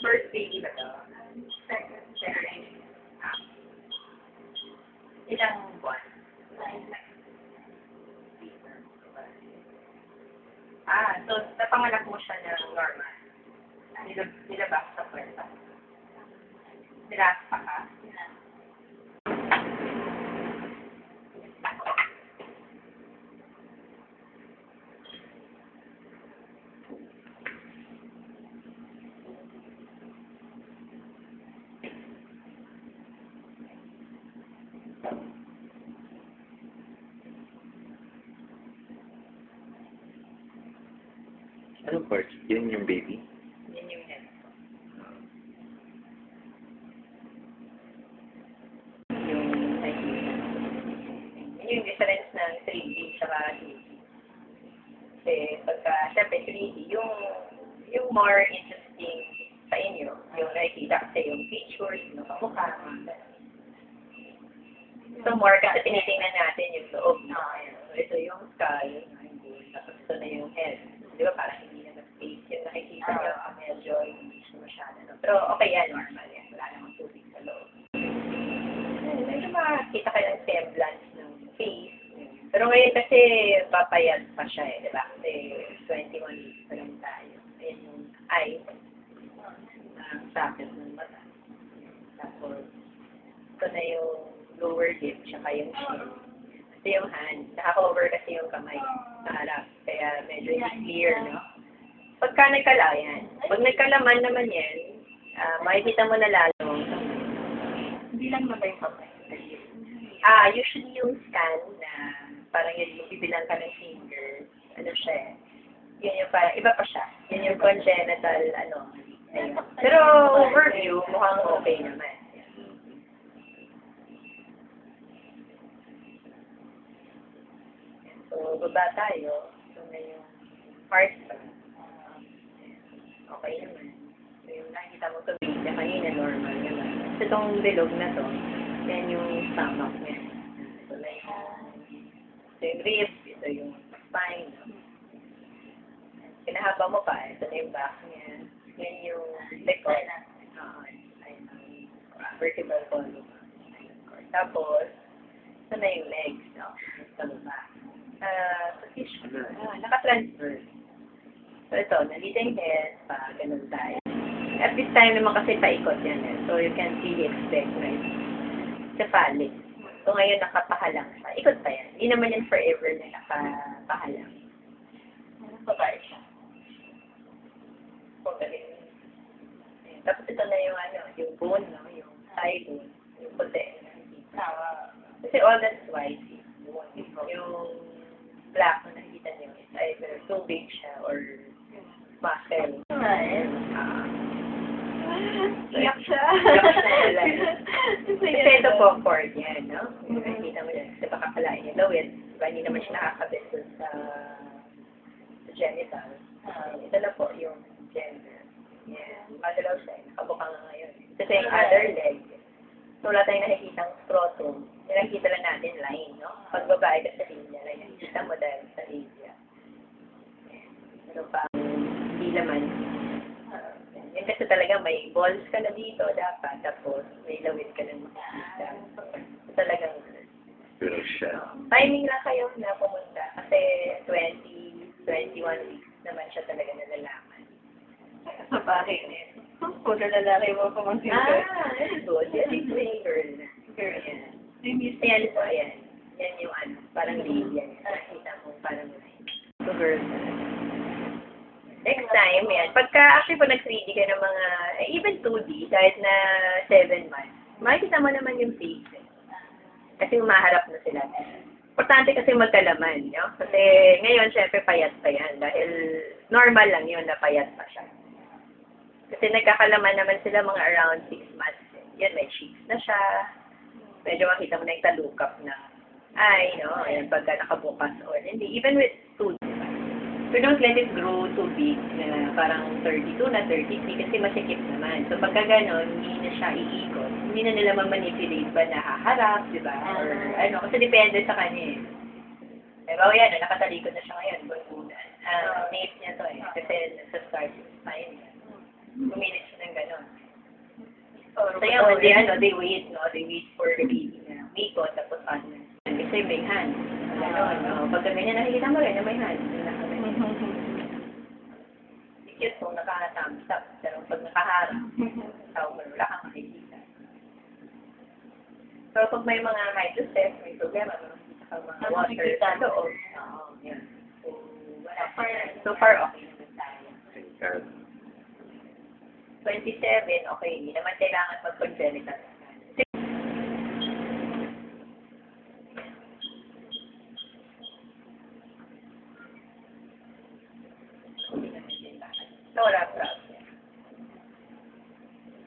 First baby ba to? Second. Ilang buwan? So napanganak mo siya ng normal. Nilabas sa puwerta. Nilasa ka? Anong part? Yun yung baby? Yan yung head. Yung nakikita. Yun yung difference ng 3D saka 2D. Kasi pagka, syempre 3D, yung more interesting sa inyo, yung nakikita kasi yung features, yung kamukha. So more kasi tinitingnan natin yung loob. So ito yung skull, tapos ito na yung head. Di ba parang hindi na space yung nakikita nyo, medyo hindi siya masyado. No? Pero okay yan, normal yan. Wala namang tubig sa loob. Medyo makakita kayo ng semblance ng face. Pero ngayon kasi papayat pa siya di ba? Kasi 21 weeks pa lang tayo. Ayan yung eyes. Ang socket ng mata. Tapos, ito na yung lower lip, tsaka yung chin. Ito yung hand. Naka-cover kasi yung kamay sa harap. Kaya medyo clear, no? Pagka nagkalayan, pag nagkalaman naman yan, makikita mo na lalo. Hindi lang ba yung kamay? Usually yung scan na parang yun yung bibilang ka ng fingers, ano siya yun yung parang, iba pa siya. Yun yung congenital, ayun. Pero overview, mukhang okay naman. So, baba tayo. So, na yung heart. Okay naman. So, yung nakikita mo sa video, kanina normal naman. So, itong bilog na to, yan yung stomach niya. So, na yung ribs, ito yung spine. Pinahaba mo pa, ito na yung back niya. Yan yung likod. Vertebral column. Tapos, ito na yung legs, no? Sa baba. Naka-transfer. So, ito, nandito yung head, ganun tayo. At this time naman kasi paikot yan So, you can really expect, right? Cephalic. So, ngayon nakapahalang siya. Ikot pa yan. Hindi naman yan forever na nakapahalang. Babae siya. Tapos ito na yung yung bone, no? Yung thigh bone. Yung puti. Kasi all that's white. Yung black na nakikita niyo is either too big siya or muscle. Iyak siya. Kasi ito po, cord yan, no? Nakikita mo yan. Kasi baka kalain niya lawit. Diba, hindi naman siya nakakabit sa genital. Ito na po yung gender. Yan. Magalaw siya. Nakabuka nga ngayon. Kasi yung other leg, so wala tayong nakikitang scrotum. Nakikita lang natin line, no? Pag babae ka sa linya, nakikita mo dahil sa linya. Ano pa? Hindi naman. Yan kasi talaga may balls ka na dito dapat, tapos may lawit ka na makikita. Talagang Pero siya. timing lang kayo na pumunta kasi 21 weeks naman siya talaga nalalaman. Sa bahay. Puro lalaki mo pumunta. That's good. Yan is yung girl na. Girl. Yan. Ayan po, ayan. Yan yung parang lady yan. Nakita mo parang so girl na. Next time, yan. Pagka actually po nag-3D ka ng mga, even 2D, kahit na 7 months, makikita mo naman yung face. Kasi umaharap na sila. Importante kasi magkalaman, no? Kasi ngayon, syempre, payat pa yan. Dahil normal lang yun na payat pa siya. Kasi nagkakalaman naman sila mga around 6 months. Yan, may cheeks na siya. Medyo makita mo na yung talukap na no? Ayan, pagka nakabukas or hindi. Even with 2D. So, don't let it grow too big na parang 32 na 33 kasi masikip naman. So, pagka gano'n, hindi na siya iikot. Hindi na nila ma-manipulate ba na haharap, di ba? Or kasi depende sa kanya Pero yan, nakatalikod na siya ngayon. Bunbunan. Nape niya to kasi nasa start spine niya. Pumilit siya ng gano'n. So yun, they wait, no? They wait for the baby na umikot, tapos ano. Kasi may hand. Gano'n, no? Pagka ganyan, nakikita mo rin na may hand. Cute kung naka-thumbs up. Pero pag nakaharap, wala kang makikita. Pero pag may mga hydroceph, may problema, no? Sa mga water sa loob. Oo, yan. So, wala. So far, okay naman tayo. Thank God. 27, okay. Hindi naman kailangan mag-congenital. So, wala problem.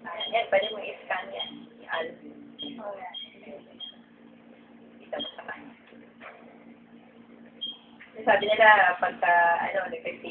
Ayan, yan. Pwede mo i-scan yan. I-album. Kita mo sa kanya. Sabi nila, pagka, nag-CT